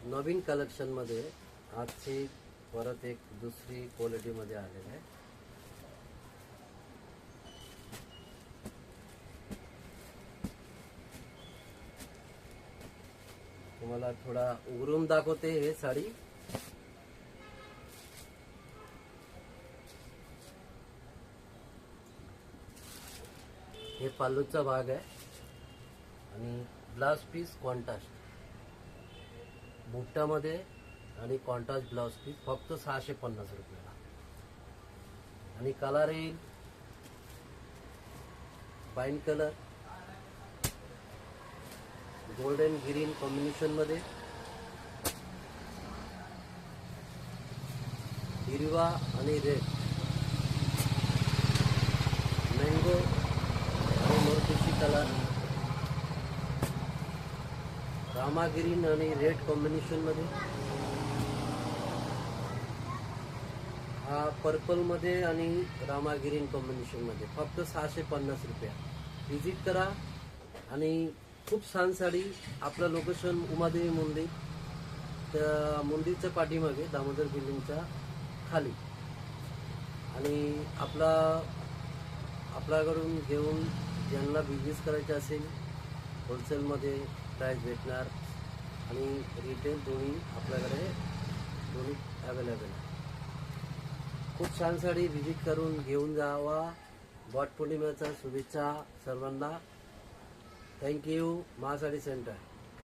नवीन collection मध्ये आजची परत एक दुसरी क्वालिटी मध्ये आलेलं आहे। तुम्हाला थोडा उघडून दाखवते हे साडी। हे पाल्लूचा भाग आहे आणि ब्लाउज पीस कॉन्ट्रास्ट बुट्टामध्ये आणि कॉन्ट्रास्ट ब्लाउज पीस फक्त 650 रुपयाला। आणि कलर येईल पाइन कलर गोल्डन ग्रीन कॉम्बिनेशन मध्ये, हिरवा आणि रेड, मँगो आणि मोरपिशी कलर, रामा ग्रीन आणि रेड कॉम्बिनेशन मध्ये, हा पर्पल मध्ये आणि रामा ग्रीन कॉम्बिनेशन मध्ये फक्त 650 रुपया। विजिट करा। आणि खूप छान साडी। आपलं लोकेशन उमादेवी मंदिर, त्या मंदिरच्या पाठीमागे दामोदर बिल्डिंगच्या खाली। आणि आपल्याकडून घेऊन ज्यांना बिझनेस करायचा असेल होलसेलमध्ये प्राइस भेटणार आणि रिटेल दोन्ही आपल्याकडे दोन्ही अवेलेबल आहे। खूप छान साडी विजिट करून घेऊन जावा। वटपौर्णिमेच्या शुभेच्छा सर्वांना। थँक्यू। महासाडी सेंटर।